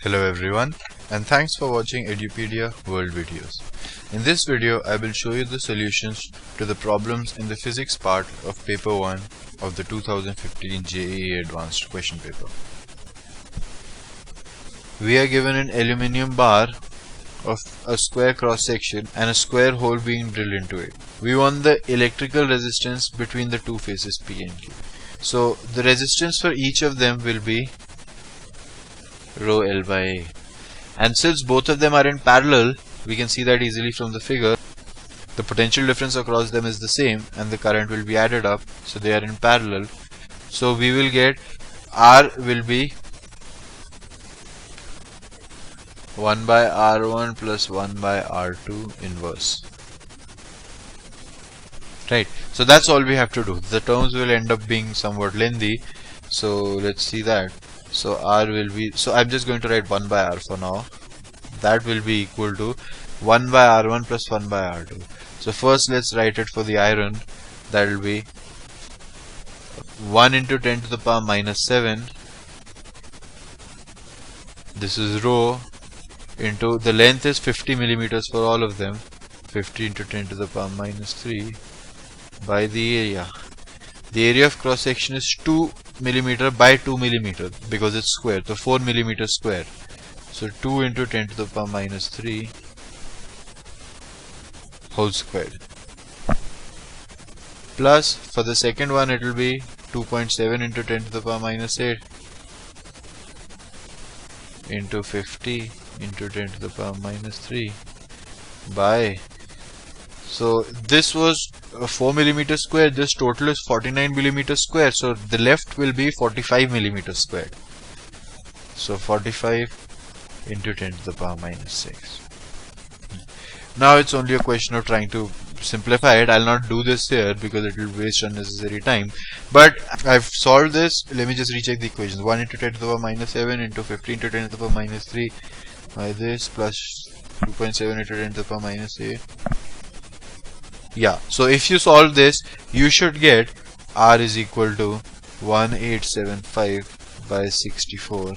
Hello everyone, and thanks for watching Edupedia World Videos. In this video I will show you the solutions to the problems in the physics part of paper 1 of the 2015 JEE advanced question paper. We are given an aluminium bar of a square cross section and a square hole being drilled into it. We want the electrical resistance between the two faces P and Q. So the resistance for each of them will be rho L by A. And since both of them are in parallel, we can see that easily from the figure. The potential difference across them is the same and the current will be added up, so they are in parallel. So we will get R will be 1 by R1 plus 1 by R2 inverse. Right, so that's all we have to do. The terms will end up being somewhat lengthy, so let's see that. So R will be, so I'm just going to write 1 by R for now. That will be equal to 1 by R1 plus 1 by R2. So first let's write it for the iron. That will be 1 into 10 to the power minus 7. This is rho into, the length is 50 millimeters for all of them. 50 into 10 to the power minus 3 by the area. The area of cross section is 2 millimeter by 2 millimeter because it's square, so 4 millimeter square. So 2 into 10 to the power minus 3 whole squared. Plus for the second one it will be 2.7 into 10 to the power minus 8 into 50 into 10 to the power minus 3 by, so this was 4 millimeter square, this total is 49 millimeter square, so the left will be 45 millimeter squared. So 45 into 10 to the power minus 6. Now it's only a question of trying to simplify it. I'll not do this here because it will waste unnecessary time, but I've solved this. Let me just recheck the equations. 1 into 10 to the power minus 7 into 50 into 10 to the power minus 3 by this plus 2.7 into 10 to the power minus 8. Yeah, so if you solve this, you should get R is equal to 1875 by 64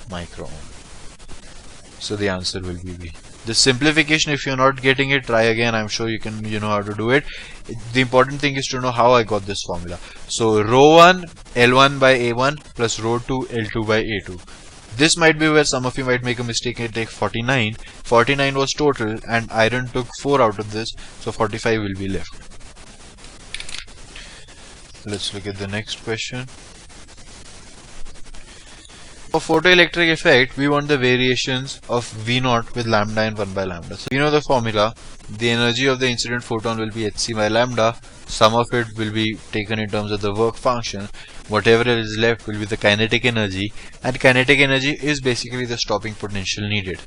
micro ohm. So the answer will be B. The simplification, if you're not getting it, try again. I'm sure you know how to do it. The important thing is to know how I got this formula. So rho 1 L1 by A1 plus rho 2 L2 by A2. This might be where some of you might make a mistake and take 49. 49 was total and iron took 4 out of this, so 45 will be left. Let's look at the next question. For photoelectric effect, we want the variations of V0 with lambda and 1 by lambda. So you know the formula. The energy of the incident photon will be hc by lambda. Sum of it will be taken in terms of the work function. Whatever is left will be the kinetic energy, and kinetic energy is basically the stopping potential needed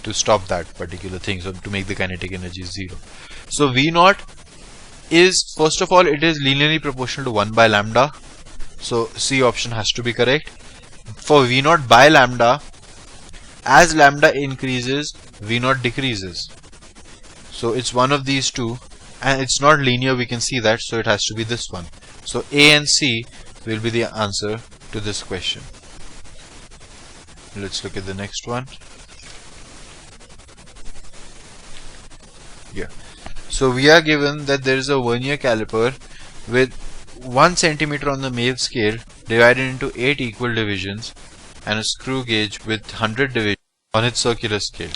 to stop that particular thing, so to make the kinetic energy 0. So V0 is, first of all, it is linearly proportional to 1 by lambda. So C option has to be correct. For V0 by lambda, as lambda increases, V0 decreases. So it's one of these two, and it's not linear, we can see that, so it has to be this one. So A and C will be the answer to this question. Let's look at the next one. Yeah. So we are given that there is a vernier caliper with 1 centimeter on the main scale divided into 8 equal divisions and a screw gauge with 100 divisions on its circular scale.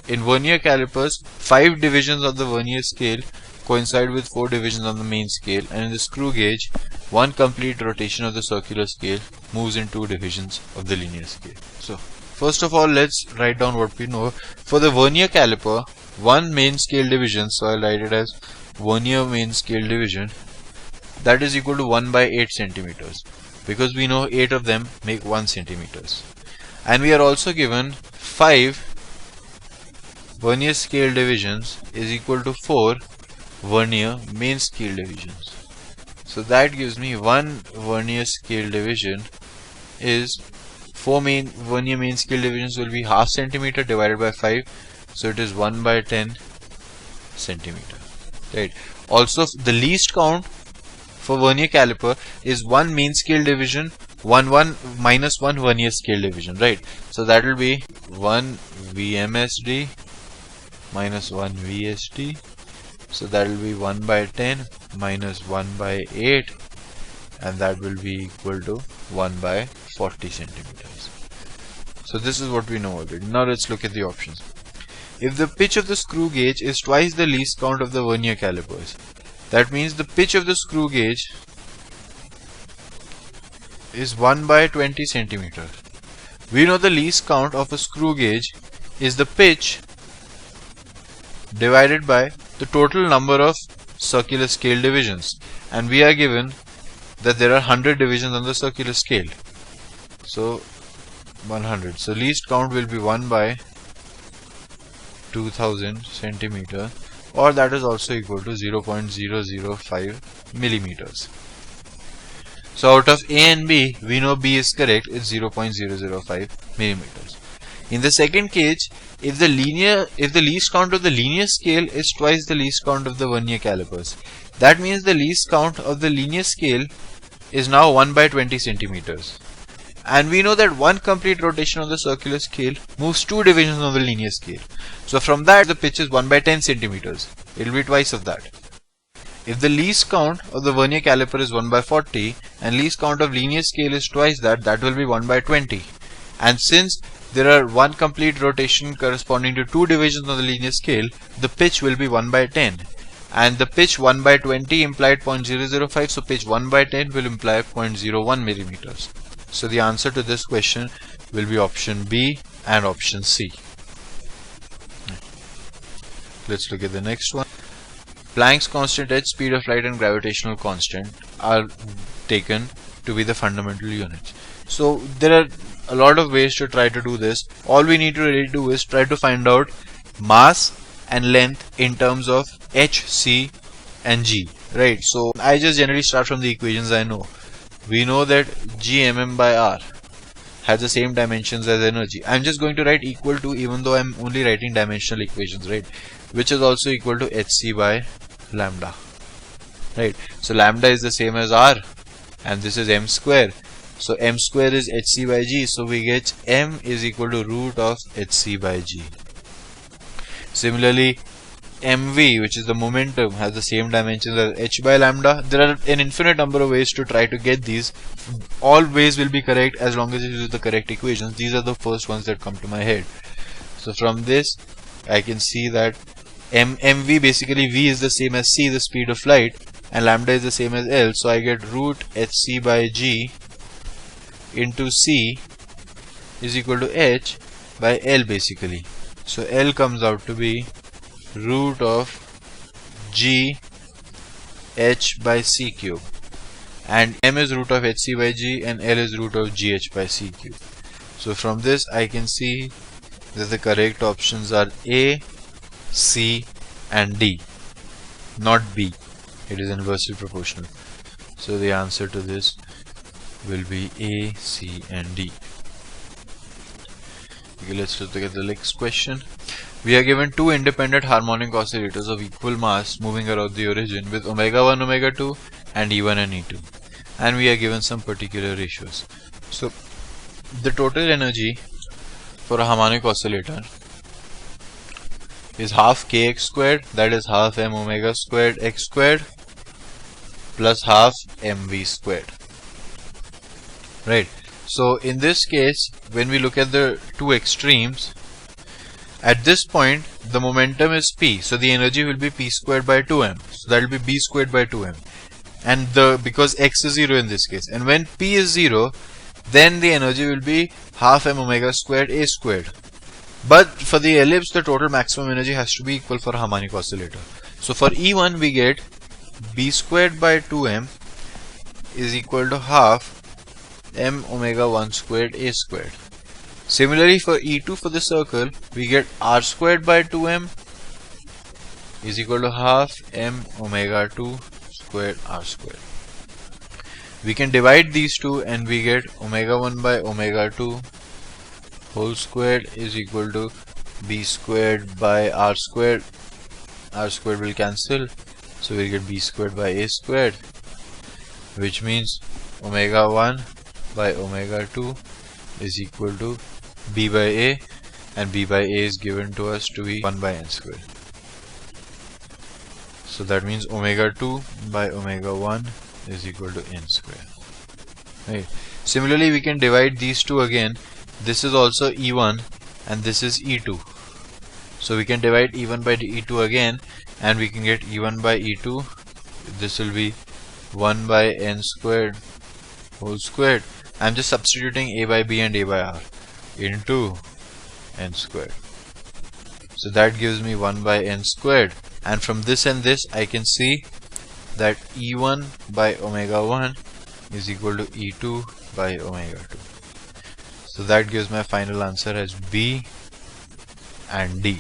In vernier calipers, 5 divisions of the vernier scale coincide with 4 divisions on the main scale, and in the screw gauge, 1 complete rotation of the circular scale moves in 2 divisions of the linear scale. So first of all, let's write down what we know. For the vernier caliper, 1 main scale division, so I'll write it as vernier main scale division, that is equal to 1 by 8 centimeters, because we know 8 of them make 1 centimeters. And we are also given 5 vernier scale divisions is equal to 4 vernier main scale divisions. So that gives me 1 vernier scale division is 4 vernier main scale divisions will be half centimeter divided by 5. So it is 1 by 10 centimeter. Right. Also, the least count for vernier caliper is 1 main scale division 1 minus 1 vernier scale division, right? So that will be 1 VMSD minus 1 VSD. So that will be 1 by 10 minus 1 by 8, and that will be equal to 1 by 40 centimeters. So this is what we know already. Now let's look at the options. If the pitch of the screw gauge is twice the least count of the vernier calipers, that means the pitch of the screw gauge is 1 by 20 centimeters. We know the least count of a screw gauge is the pitch divided by the total number of circular scale divisions, and we are given that there are 100 divisions on the circular scale. So 100. So least count will be 1 by 2000 centimeter, or that is also equal to 0.005 millimeters. So out of A and B, we know B is correct, it's 0.005 millimeters. In the second case, if the least count of the linear scale is twice the least count of the vernier calipers, that means the least count of the linear scale is now 1 by 20 centimeters. And we know that one complete rotation on the circular scale moves 2 divisions on the linear scale. So from that, the pitch is 1 by 10 centimeters. It will be twice of that. If the least count of the vernier caliper is 1 by 40 and least count of linear scale is twice that, that will be 1 by 20. And since there are one complete rotation corresponding to 2 divisions on the linear scale, the pitch will be 1 by 10. And the pitch 1 by 20 implied 0.005, so pitch 1 by 10 will imply 0.01 millimeters. So the answer to this question will be option B and option C. Let's look at the next one. Planck's constant h, speed of light and gravitational constant are taken to be the fundamental units. So there are a lot of ways to try to do this. All we need to really do is try to find out mass and length in terms of h, c and g, right? So I just generally start from the equations I know. We know that g mm by r has the same dimensions as energy. I'm just going to write equal to, even though I'm only writing dimensional equations, right? Which is also equal to hc by lambda, right? So lambda is the same as r and this is m square. So m square is hc by g. So we get m is equal to root of hc by g. Similarly, mv, which is the momentum, has the same dimensions as h by lambda. There are an infinite number of ways to try to get these. All ways will be correct as long as you use the correct equations. These are the first ones that come to my head. So from this, I can see that mv, basically v is the same as c, the speed of light, and lambda is the same as l. So I get root hc by g into c is equal to h by l basically. So l comes out to be root of g h by c cube, and m is root of hc by g and l is root of gh by c cube. So from this I can see that the correct options are A, C and D, not B. It is inversely proportional. So the answer to this will be A, C and D. Okay, let's look at the next question. We are given two independent harmonic oscillators of equal mass moving around the origin with omega 1, omega 2 and E1 and E2, and we are given some particular ratios. So the total energy for a harmonic oscillator is half kx squared, that is half m omega squared x squared plus half mv squared, right? So in this case, when we look at the two extremes, at this point the momentum is p, so the energy will be p squared by 2m, so that will be b squared by 2m, and because x is 0 in this case, and when p is 0, then the energy will be half m omega squared a squared. But for the ellipse, the total maximum energy has to be equal for a harmonic oscillator. So for E1 we get b squared by 2m is equal to half m omega 1 squared a squared. Similarly for E2, for the circle, we get r squared by 2m is equal to half m omega 2 squared r squared. We can divide these two and we get omega 1 by omega 2 whole squared is equal to b squared by r squared. R squared will cancel, so we get b squared by a squared, which means omega 1 by omega 2 is equal to b by a, and b by a is given to us to be 1 by n squared. So that means omega 2 by omega 1 is equal to n squared. Right. Similarly, we can divide these two again. This is also E1 and this is E2. So we can divide E1 by E2 again, and we can get E1 by E2. This will be 1 by n squared whole squared. I'm just substituting a by b and a by r into n squared. So that gives me 1 by n squared. And from this and this, I can see that E1 by omega 1 is equal to E2 by omega 2. So that gives my final answer as B and D.